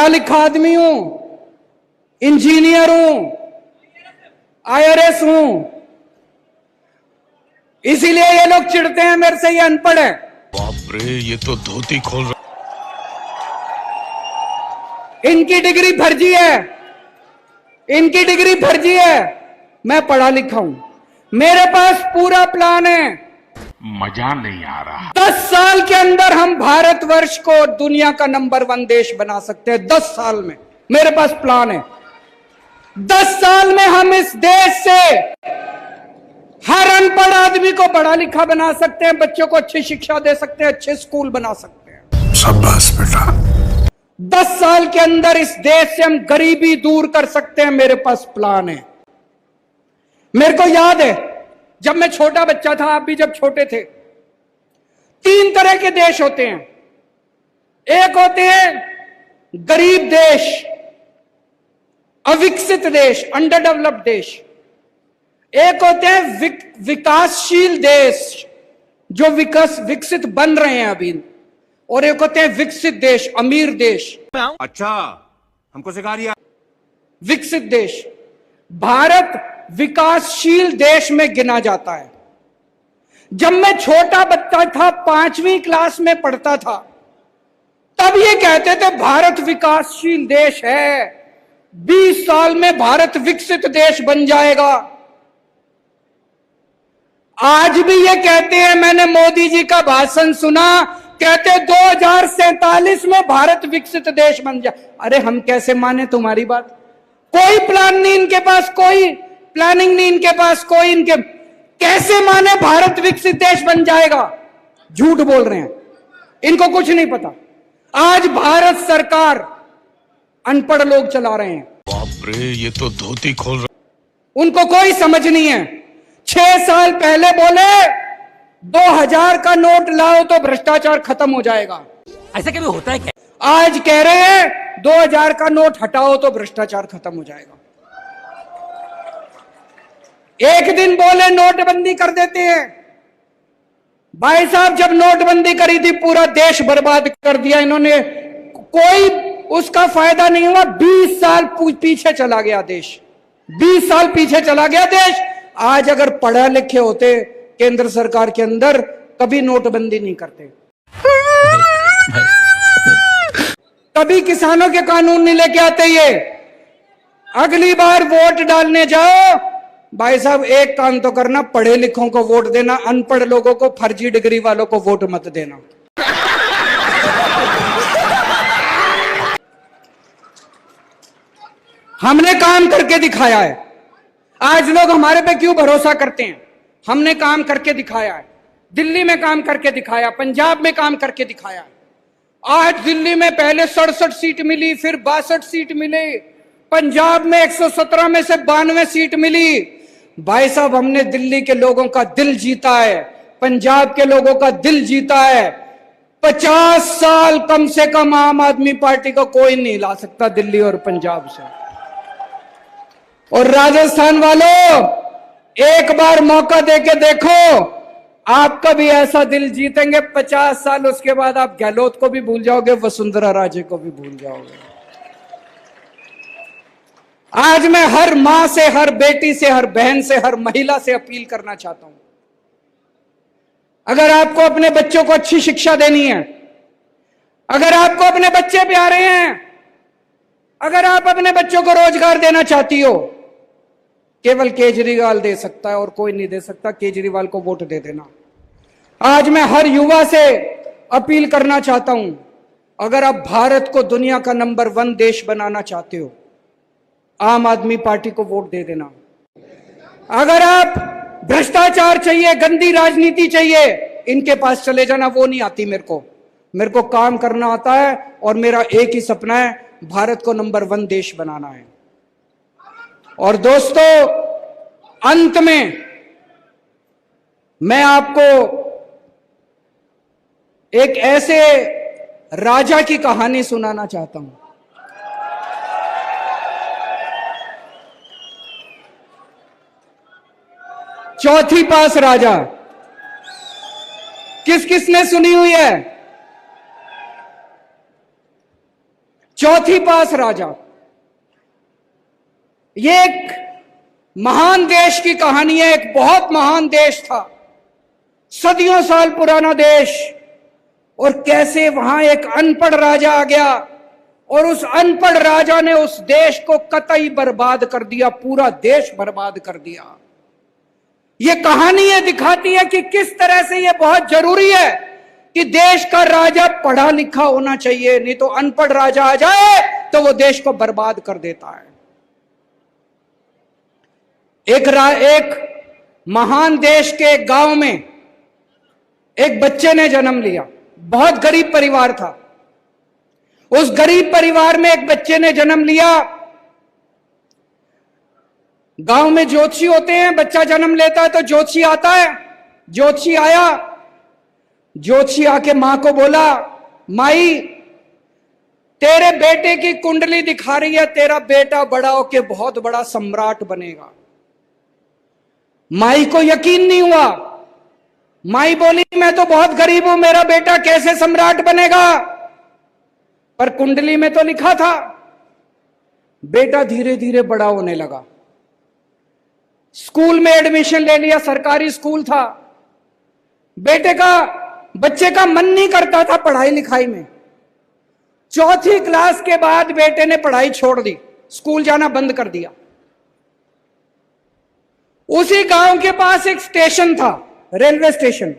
पढ़ा लिखा आदमी हूं, इंजीनियर हूं, IRS हूं, इसीलिए ये लोग चिढ़ते हैं मेरे से, ये अनपढ़ है। बाप रे, ये तो धोती खोल रहा। इनकी डिग्री फर्जी है, इनकी डिग्री फर्जी है। मैं पढ़ा लिखा हूं, मेरे पास पूरा प्लान है। मजा नहीं आ रहा। 10 साल के अंदर हम भारतवर्ष को दुनिया का नंबर 1 देश बना सकते हैं। 10 साल में मेरे पास प्लान है। 10 साल में हम इस देश से हर अनपढ़ आदमी को पढ़ा लिखा बना सकते हैं, बच्चों को अच्छी शिक्षा दे सकते हैं, अच्छे स्कूल बना सकते हैं। शाबाश बेटा। 10 साल के अंदर इस देश से हम गरीबी दूर कर सकते हैं। मेरे पास प्लान है। मेरे को याद है जब मैं छोटा बच्चा था, आप भी जब छोटे थे, 3 तरह के देश होते हैं। एक होते हैं गरीब देश, अविकसित देश, अंडर डेवलप्ड देश। एक होते हैं विकासशील देश जो विकसित बन रहे हैं अभी, और एक होते हैं विकसित देश, अमीर देश। अच्छा, हमको सिखा दिया। विकसित देश, भारत विकासशील देश में गिना जाता है। जब मैं छोटा बच्चा था, 5वीं क्लास में पढ़ता था, तब ये कहते थे भारत विकासशील देश है, 20 साल में भारत विकसित देश बन जाएगा। आज भी ये कहते हैं, मैंने मोदी जी का भाषण सुना, कहते 2047 में भारत विकसित देश बन जाए। अरे हम कैसे माने तुम्हारी बात? कोई प्लान नहीं इनके पास, कोई प्लानिंग नहीं इनके पास, कोई इनके, कैसे माने भारत विकसित देश बन जाएगा? झूठ बोल रहे हैं, इनको कुछ नहीं पता। आज भारत सरकार अनपढ़ लोग चला रहे हैं। बाप रे, ये तो धोती खोल रहा। उनको कोई समझ नहीं है। 6 साल पहले बोले 2000 का नोट लाओ तो भ्रष्टाचार खत्म हो जाएगा। ऐसा कभी होता है क्या? आज कह रहे हैं 2000 का नोट हटाओ तो भ्रष्टाचार खत्म हो जाएगा। एक दिन बोले नोटबंदी कर देते हैं। भाई साहब, जब नोटबंदी करी थी पूरा देश बर्बाद कर दिया इन्होंने, कोई उसका फायदा नहीं हुआ। 20 साल पीछे चला गया देश, 20 साल पीछे चला गया देश। आज अगर पढ़े लिखे होते केंद्र सरकार के अंदर, कभी नोटबंदी नहीं करते, कभी किसानों के कानून नहीं लेके आते ये। अगली बार वोट डालने जाओ, भाई साहब एक काम तो करना, पढ़े लिखों को वोट देना, अनपढ़ लोगों को, फर्जी डिग्री वालों को वोट मत देना। हमने काम करके दिखाया है। आज लोग हमारे पे क्यों भरोसा करते हैं? हमने काम करके दिखाया है। दिल्ली में काम करके दिखाया, पंजाब में काम करके दिखाया। आज दिल्ली में पहले 67 सीट मिली, फिर 62 सीट मिले, पंजाब में 117 में से 92 सीट मिली। भाई साहब, हमने दिल्ली के लोगों का दिल जीता है, पंजाब के लोगों का दिल जीता है। 50 साल कम से कम आम आदमी पार्टी को कोई नहीं ला सकता दिल्ली और पंजाब से। और राजस्थान वालों, एक बार मौका देके देखो, आपका भी ऐसा दिल जीतेंगे। 50 साल उसके बाद आप गहलोत को भी भूल जाओगे, वसुंधरा राजे को भी भूल जाओगे। आज मैं हर मां से, हर बेटी से, हर बहन से, हर महिला से अपील करना चाहता हूं, अगर आपको अपने बच्चों को अच्छी शिक्षा देनी है, अगर आपको अपने बच्चे प्यारे हैं, अगर आप अपने बच्चों को रोजगार देना चाहती हो, केवल केजरीवाल दे सकता है और कोई नहीं दे सकता। केजरीवाल को वोट दे देना। आज मैं हर युवा से अपील करना चाहता हूं, अगर आप भारत को दुनिया का नंबर 1 देश बनाना चाहते हो, आम आदमी पार्टी को वोट दे देना। अगर आप भ्रष्टाचार चाहिए, गंदी राजनीति चाहिए, इनके पास चले जाना, वो नहीं आती मेरे को काम करना आता है, और मेरा एक ही सपना है, भारत को नंबर 1 देश बनाना है। और दोस्तों, अंत में मैं आपको एक ऐसे राजा की कहानी सुनाना चाहता हूं। चौथी पास राजा, किस किसने सुनी हुई है? चौथी पास राजा। ये एक महान देश की कहानी है। एक बहुत महान देश था, सदियों साल पुराना देश, और कैसे वहां एक अनपढ़ राजा आ गया और उस अनपढ़ राजा ने उस देश को कतई बर्बाद कर दिया, पूरा देश बर्बाद कर दिया। ये कहानी ये दिखाती है कि किस तरह से ये बहुत जरूरी है कि देश का राजा पढ़ा लिखा होना चाहिए, नहीं तो अनपढ़ राजा आ जाए तो वो देश को बर्बाद कर देता है। एक महान देश के एक गांव में एक बच्चे ने जन्म लिया। बहुत गरीब परिवार था। उस गरीब परिवार में एक बच्चे ने जन्म लिया। गांव में ज्योतिषी होते हैं, बच्चा जन्म लेता है तो ज्योतिषी आता है। ज्योतिषी आया, ज्योतिषी आके मां को बोला, माई तेरे बेटे की कुंडली दिखा रही है, तेरा बेटा बड़ा होके बहुत बड़ा सम्राट बनेगा। माई को यकीन नहीं हुआ। माई बोली, मैं तो बहुत गरीब हूं, मेरा बेटा कैसे सम्राट बनेगा? पर कुंडली में तो लिखा था। बेटा धीरे धीरे बड़ा होने लगा। स्कूल में एडमिशन ले लिया, सरकारी स्कूल था। बच्चे का मन नहीं करता था पढ़ाई लिखाई में। चौथी क्लास के बाद बेटे ने पढ़ाई छोड़ दी, स्कूल जाना बंद कर दिया। उसी गांव के पास एक स्टेशन था, रेलवे स्टेशन।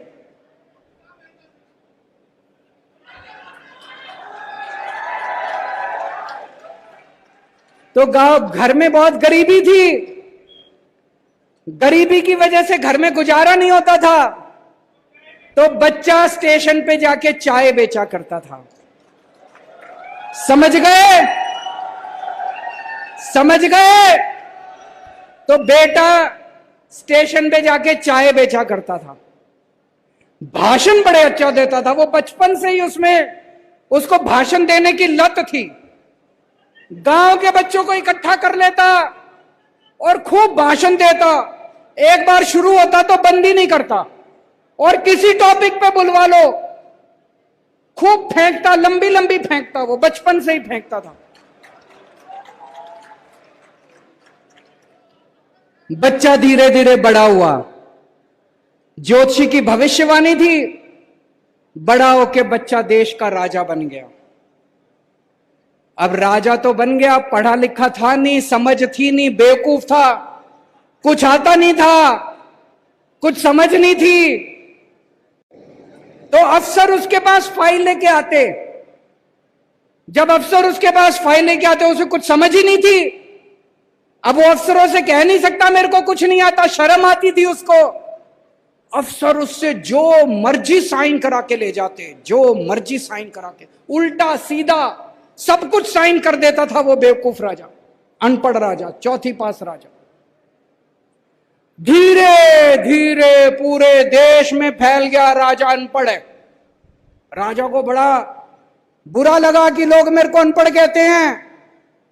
तो घर में बहुत गरीबी थी। गरीबी की वजह से घर में गुजारा नहीं होता था, तो बच्चा स्टेशन पे जाके चाय बेचा करता था। समझ गए? समझ गए? तो बेटा स्टेशन पे जाके चाय बेचा करता था। भाषण बड़े अच्छा देता था। वो बचपन से ही उसको भाषण देने की लत थी। गांव के बच्चों को इकट्ठा कर लेता और खूब भाषण देता। एक बार शुरू होता तो बंद ही नहीं करता, और किसी टॉपिक पे बुलवा लो, खूब फेंकता, लंबी लंबी फेंकता। वो बचपन से ही फेंकता था। बच्चा धीरे धीरे बड़ा हुआ। ज्योतिषी की भविष्यवाणी थी, बड़ा होके बच्चा देश का राजा बन गया। अब राजा तो बन गया, पढ़ा लिखा था नहीं, समझ थी नहीं, बेवकूफ था, कुछ आता नहीं था, कुछ समझ नहीं थी। तो अफसर उसके पास फाइल लेके आते। जब अफसर उसके पास फाइल लेके आते, उसे कुछ समझ ही नहीं थी। अब वो अफसरों से कह नहीं सकता मेरे को कुछ नहीं आता, शर्म आती थी उसको। अफसर उससे जो मर्जी साइन करा के ले जाते, जो मर्जी साइन करा के, उल्टा सीधा सब कुछ साइन कर देता था वो बेवकूफ राजा, अनपढ़ राजा, चौथी पास राजा। धीरे धीरे पूरे देश में फैल गया राजा अनपढ़ है। राजा को बड़ा बुरा लगा कि लोग मेरे को अनपढ़ कहते हैं।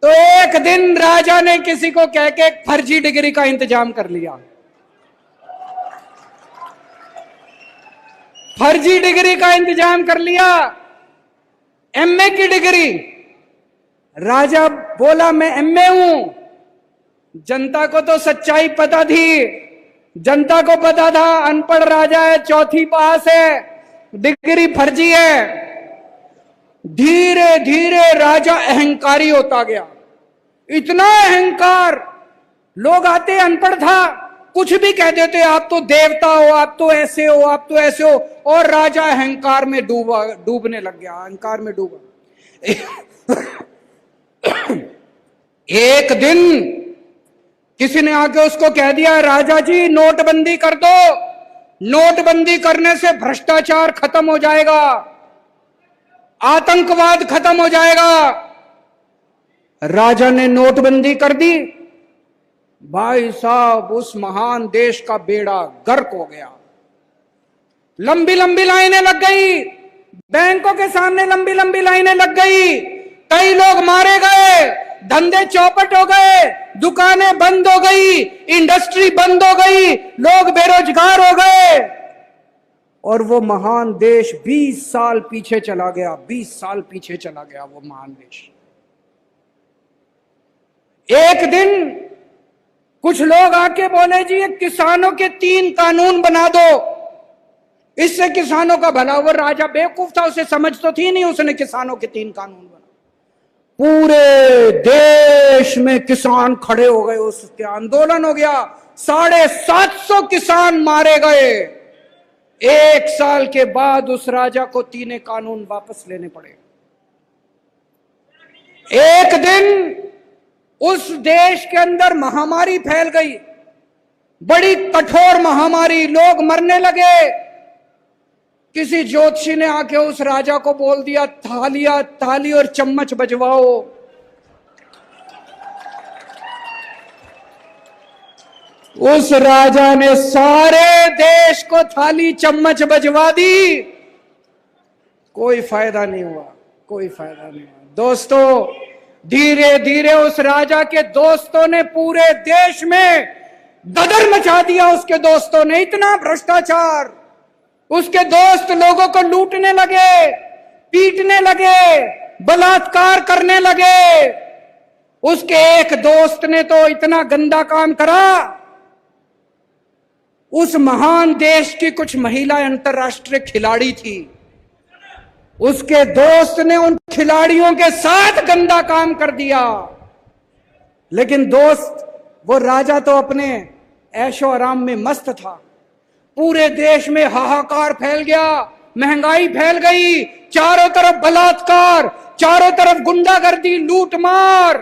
तो एक दिन राजा ने किसी को कह के एक फर्जी डिग्री का इंतजाम कर लिया। फर्जी डिग्री का इंतजाम कर लिया, एमए की डिग्री। राजा बोला मैं एमए हूं। जनता को तो सच्चाई पता थी, जनता को पता था अनपढ़ राजा है, चौथी पास है, डिग्री फर्जी है। धीरे धीरे राजा अहंकारी होता गया, इतना अहंकार। लोग आते, अनपढ़ था, कुछ भी कह देते, आप तो देवता हो, आप तो ऐसे हो, आप तो ऐसे हो। और राजा अहंकार में डूबने लग गया, अहंकार में डूबा। एक दिन किसी ने आके उसको कह दिया, राजा जी नोटबंदी कर दो, नोटबंदी करने से भ्रष्टाचार खत्म हो जाएगा, आतंकवाद खत्म हो जाएगा। राजा ने नोटबंदी कर दी। भाई साहब, उस महान देश का बेड़ा गर्क हो गया। लंबी लंबी लाइनें लग गई, बैंकों के सामने लंबी लंबी लाइनें लग गई। कई लोग मारे गए, धंधे चौपट हो गए, दुकानें बंद हो गई, इंडस्ट्री बंद हो गई, लोग बेरोजगार हो गए। और वो महान देश 20 साल पीछे चला गया, 20 साल पीछे चला गया वो महान देश। एक दिन कुछ लोग आके बोले जी ये किसानों के 3 कानून बना दो, इससे किसानों का भला। वो राजा बेवकूफ था, उसे समझ तो थी नहीं, उसने किसानों के 3 कानून बना। पूरे देश में किसान खड़े हो गए, उसके आंदोलन हो गया, 750 किसान मारे गए। 1 साल के बाद उस राजा को 3 कानून वापस लेने पड़े। एक दिन उस देश के अंदर महामारी फैल गई, बड़ी कठोर महामारी, लोग मरने लगे। किसी ज्योतिषी ने आके उस राजा को बोल दिया, थाली और चम्मच बजवाओ। उस राजा ने सारे देश को थाली चम्मच बजवा दी, कोई फायदा नहीं हुआ, कोई फायदा नहीं हुआ। दोस्तों, धीरे धीरे उस राजा के दोस्तों ने पूरे देश में गदर मचा दिया। उसके दोस्तों ने इतना भ्रष्टाचार, उसके दोस्त लोगों को लूटने लगे, पीटने लगे, बलात्कार करने लगे। उसके एक दोस्त ने तो इतना गंदा काम करा, उस महान देश की कुछ महिलाएं अंतरराष्ट्रीय खिलाड़ी थी, उसके दोस्त ने उन खिलाड़ियों के साथ गंदा काम कर दिया। लेकिन दोस्त, वो राजा तो अपने ऐशो आराम में मस्त था। पूरे देश में हाहाकार फैल गया, महंगाई फैल गई, चारों तरफ बलात्कार, चारों तरफ गुंडागर्दी, लूटमार।